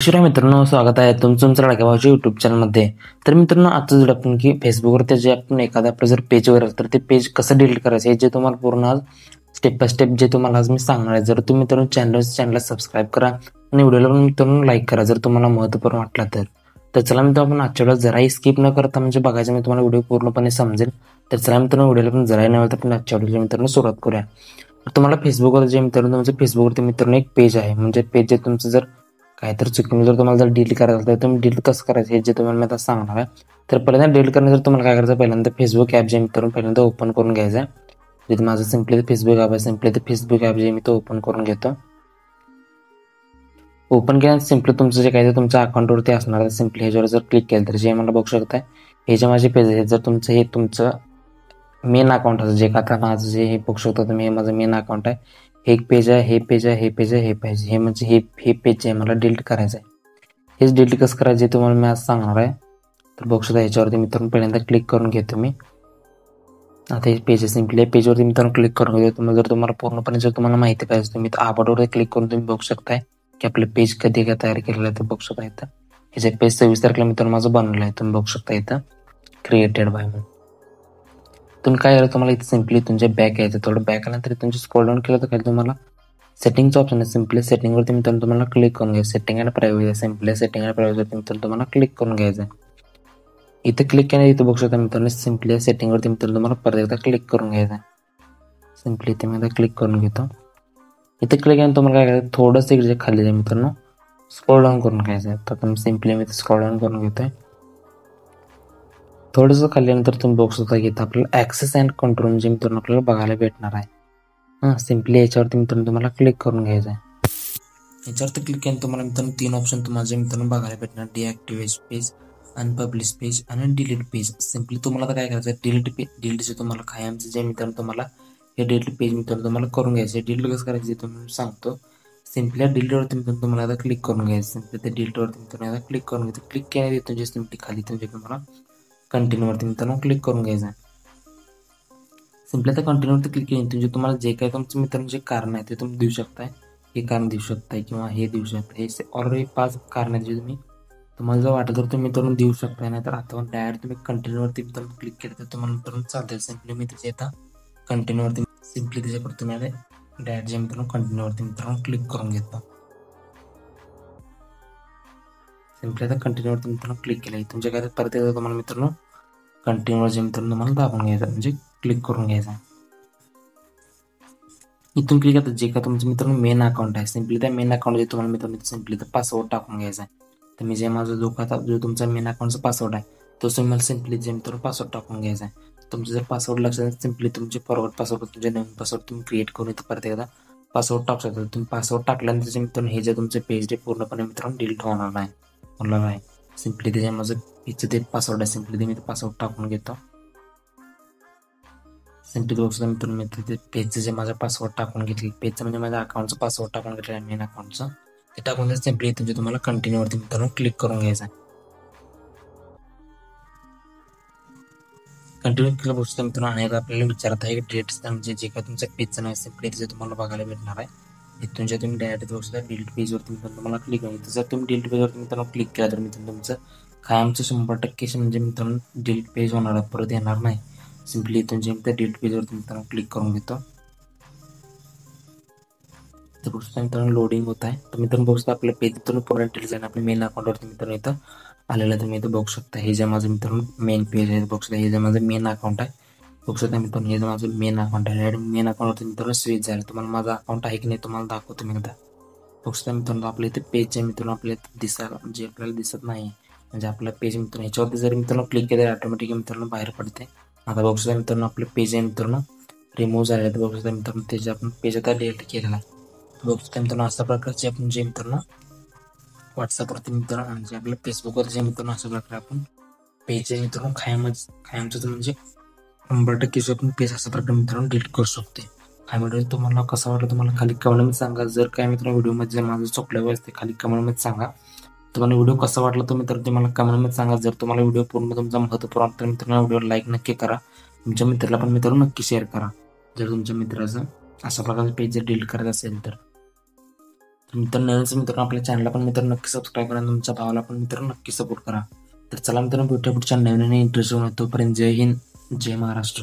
नमस्कार मित्रांनो, स्वागत आहे तुमचं लाडक्या भावाच्या युट्यूब चॅनलमध्ये. तर मित्रांनो, आजचं व्हिडिओ आपण की फेसबुकवरती जे आपण एखादा आपलं जर पेजवर तर ते पेज कसं डिलीट करायचं हे जे तुम्हाला पूर्ण आज स्टेप बाय स्टेप जे तुम्हाला आज मी सांगणार आहे. जर तुम्ही मित्रांनो चॅनलला सबस्क्राईब करा आणि व्हिडिओला पण मित्रांनो लाईक करा जर तुम्हाला महत्त्वपूर्ण वाटला तर चला मित्रांनो, आपण आजच्या वेळेस जराही स्किप न करता म्हणजे बघायचं मी तुम्हाला व्हिडिओ पूर्णपणे समजेल. तर चला मित्रांनो, व्हिडिओला पण जराही नव्हे तर आपण आजच्या व्हिडिओला मित्रांनो सुरुवात करूया. तर तुम्हाला फेसबुकवर जे मित्रांनो तुमचं फेसबुकवरती मित्रांनो एक पेज आहे, म्हणजे पेज जे तुमचं जर काहीतरी चुकून जर तुम्हाला जर डिलीट करायचं असेल तर तुम्ही डिलीट कसं करायचं हे जे तुम्हाला मी आता सांगणार आहे. तर पहिल्यांदा डिलीट करण्यासाठी तुम्हाला काय करायचं, पहिल्यांदा फेसबुक ॲप जे मित्रांनो पहिल्यांदा ओपन करून घ्यायचं आहे. जिथे माझं सिम्पली फेसबुक ॲप आहे, सिम्पली ते फेसबुक ॲप जे मी तो ओपन करून घेतो. ओपन केल्यानंतर सिम्पली तुमचं जे काही तुमच्या अकाउंटवरती असणार आहे, सिम्पली ह्याच्यावर जर क्लिक केलं तर जे मला बघू शकताय हे जे माझे पेज आहे, जर तुमचं हे तुमचं मेन अकाउंट असं जे आता माझं जे हे बघू शकता तुम्ही, हे माझं मेन अकाउंट आहे. हे एक पेज आहे, हे पेज आहे, हे पेज आहे, हे पेज हे म्हणजे हे पेज जे मला डिलीट करायचं आहे. हेच डिलीट कसं करायचं हे तुम्हाला मी आज सांगणार आहे. तर बघू शकता ह्याच्यावरती मित्रांनो पहिल्यांदा क्लिक करून घेतो मी. आता हे पेज आहे, सिम्पली पेजवरती मित्रांनो क्लिक करून घेतो. तुम्हाला पूर्णपणे जर तुम्हाला माहिती पाहिजे तुम्ही आबाडवर क्लिक करून तुम्ही बघू शकताय की आपलं पेज कधी काय तयार केलेलं आहे ते बघू शकता. इथं हे जे पेज 26 तारखेला मित्रांनो माझं बनवलं आहे, तुम्ही बघू शकता इथं क्रिएटेड बाय म्हणून. तुम्ही काय करायचं, तुम्हाला इथे सिम्पली तुमच्या बॅक यायचं, थोडं बॅक आल्यानंतर तुमचे स्क्रॉल डाऊन केलं तर खाली तुम्हाला सेटिंगचं ऑप्शन आहे. सिम्पली सेटिंगवरती मित्रांनो तुम्हाला क्लिक करून घ्यायचं. सेटिंग आणि प्रायव्हेसी, सिम्पली सेटिंग आणि प्रायव्हेसी मित्रांनो तुम्हाला क्लिक करून घ्यायचं आहे. इथे क्लिक केलं इथे बघू शकता मित्रांनो सिम्पली सेटिंगवरती मित्रांनो तुम्हाला परत एकदा क्लिक करून घ्यायचं आहे. सिम्पली इथे मी आता क्लिक करून घेतो. इथे क्लिक केल्यानंतर तुम्हाला काय करायचं, थोडंसं इकडे खाली आहे मित्रांनो स्क्रॉल डाऊन करून घ्यायचं आहे. तर तुम्ही सिम्पली मी स्क्रॉल डाऊन करून घेतोय. थोडंसं खाल्ल्यानंतर तुम्ही बघू शकता की इथं आपल्याला ॲक्सेस अँड कंट्रोल जे मित्रांनो आपल्याला बघायला भेटणार आहे. सिम्पली याच्यावरती मित्रांनो तुम्हाला क्लिक करून घ्यायचं आहे. याच्यावरती क्लिक केल्यानंतर तुम्हाला मित्रांनो 3 ऑप्शन तुम्हाला जे मित्रांनो बघायला भेटणार, डिॲक्टिव्हेट पेज, अनपब्लिश पेज आणि डिलीट पेज. सिम्पली तुम्हाला आता काय करायचं, डिलीटचे तुम्हाला कायमचं जे मित्रांनो तुम्हाला हे डिलीट पेज मित्रांनो तुम्हाला करून घ्यायचं. डिलीट कसं करायचं ते तुम्ही सांगतो. सिम्पली डिलीटवरती मित्रांनो तुम्हाला आता क्लिक करून घ्यायचं. सिम्पली ते डिलीटवरती मित्रांनो आता क्लिक करून घ्यायचं. क्लिक केल्यानंतर तुमचे सिम्पली खाली तुमचे तुम्हाला कंटिन्यूवरती मित्रांनो क्लिक करून घ्यायचं आहे. सिम्पली आता कंटिन्यूवरती क्लिक केलं म्हणजे तुम्हाला जे काही तुमचं मित्रांनो जे कारण आहे ते तुम्ही देऊ शकताय. हे कारण देऊ शकताय किंवा हे देऊ शकताय. हे ऑलरेडी 5 कारण आहेत जे तुम्हाला जर वाटत तर तुम्ही मित्रांनो देऊ शकताय. नाही तर आता डायरेक्ट तुम्ही कंटिन्यूवरती मित्रांनो क्लिक केलं तर तुम्हाला मित्रांनो चालतंय. सिम्पली मी त्याचे आता कंटिन्यूवरती सिम्पली त्याच्याकडे तुम्ही आता डायरेक्ट जे मित्रांनो कंटिन्यूवरती मित्रांनो क्लिक करून घेतो. सिम्पली आता कंटिन्यूवरती मित्रांनो क्लिक केलं तुमच्या काय परत एकदा तुम्हाला मित्रांनो कंटिन्यूवर जे मित्रांनो तुम्हाला दाबून घ्यायचं म्हणजे क्लिक करून घ्यायचा. इथून क्लिक आता जे का तुमचं मित्रांनो मेन अकाउंट आहे, सिम्पली त्या मेन अकाउंट जे तुम्हाला मित्रांनो सिम्पली तर पासवर्ड टाकून घ्यायचा आहे. तर मी जे माझा जो तुमचा मेन अकाउंटचा पासवर्ड आहे तो तुम्हाला सिम्पली जे मित्रांनो पासवर्ड टाकून घ्यायचा आहे. तुमचं जर पासवर्ड लक्षात सिम्पली तुमचे फॉरवर्ड पासवर्ड तुमचे नवीन पासवर्ड तुम्ही क्रिएट करून इथं परत एकदा पासवर्ड टाकू शकता. तुम्ही पासवर्ड टाकल्यानंतर जे मित्रांनो हे जे तुमचे पेज पूर्णपणे मित्रांनो डिलीट होणार आहे. सिम्पली त्याच्या माझं इथं ते पासवर्ड आहे, सिम्पली ते मी पासवर्ड टाकून घेतो. सिम्पली बघू मित्रांनो मी ते पेजचं जे माझा पासवर्ड टाकून घेतली, पेजचं म्हणजे माझ्या अकाउंटचं पासवर्ड टाकून घेतलं आहे मेन अकाउंटचं, ते टाकून सिम्पली तुमचे तुम्हाला कंटिन्यूवरती मित्रांनो क्लिक करून घ्यायचं आहे. कंटिन्यू केलं बघू मित्रांनो आणि आपल्याला विचारत आहे डिलीट म्हणजे जे काय तुमचं पेजचं नाही सिम्पली तिथे तुम्हाला बघायला भेटणार आहे. इथून जे तुम्ही डायरेक्ट बघू शकता डिलीट पेजवरती मित्रांनो तुम्हाला क्लिक करायचं. जर तुम्ही डिलीट पेजवरती मित्रांनो क्लिक केला तर मित्रांनो तुमचं कायमचं 100% म्हणजे मित्रांनो डिलीट पेज होणार आहे, परत येणार नाही. सिम्पली इथून जे त्या डिलीट पेजवरती मित्रांनो क्लिक करून घेतो. तर बघू शकता मित्रांनो लोडिंग होत आहे. तर मित्रांनो बघू शकता आपल्या पेज मित्रांनो पूर्ण डिटेल्स आहे आपल्या मेन अकाउंटवरती मित्रांनो इथं आलेलं तुम्ही इथं बघू शकता. हे जे माझं मित्रांनो मेन पेज आहे बघू शकता, हे जे माझं मेन अकाउंट आहे बघू शकता मित्रांनो, हे जे माझं मेन अकाउंट आहे मेन अकाउंटवरती मित्रांनो स्विच झालं. तुम्हाला माझं अकाउंट आहे की नाही तुम्हाला दाखवतो मी एकदा. बघू शकता मित्रांनो आपल्या इथे पेज आहे मित्रांनो आपल्या दिसायला म्हणजे आपल्याला दिसत नाही म्हणजे आपलं पेज मित्रांनो ह्याच्यावरती जर मित्रांनो क्लिक केलं तर ऑटोमॅटिक मित्रांनो बाहेर पडते. आता बघू शकता मित्रांनो आपलं पेज आहे मित्रांनो रिमूव्ह झालेलं आहे. बघू शकता मित्रांनो त्याचे आपण पेज आता डिलीट केलेला आहे. बघू शकता मित्रांनो अशा प्रकारचे आपण जे मित्रांनो व्हॉट्सअपवरती मित्रांनो म्हणजे आपल्या फेसबुकवरती जे मित्रांनो अशा प्रकारे आपण पेज आहे मित्रांनो कायमचं म्हणजे 100% आपण पेज अशा प्रकारे मित्रांनो डिलीट करू शकते. हा व्हिडिओ तुम्हाला कसा वाटला तुम्हाला खाली कमेंटमध्ये सांगा. जर काय मित्रांनो व्हिडिओमध्ये जर माझं चुकलं असते खाली कमेंटमध्ये सांगा. तुम्हाला व्हिडिओ कसा वाटला तुम्ही तर ते मला कमेंटमध्ये सांगा. जर तुम्हाला व्हिडिओ पूर्ण तुमचा महत्त्वपूर्ण तर मित्रांनो व्हिडिओ लाईक नक्की करा. तुमच्या मित्राला पण मित्रांनो नक्की शेअर करा जर तुमच्या मित्राचं अशा प्रकारचं पेज जर डिलीट करायचं असेल तर. तर मित्रांनो आपल्या चॅनलला पण मित्रांनो नक्की सबस्क्राईब करा, तुमच्या भावाला पण मित्रांनो नक्की सपोर्ट करा. तर चला मित्रांनो भेटूया पुढच्या नवीन आणि इंटरेस्टिंग. तोपर्यंत जय हिंद, जय महाराष्ट्र.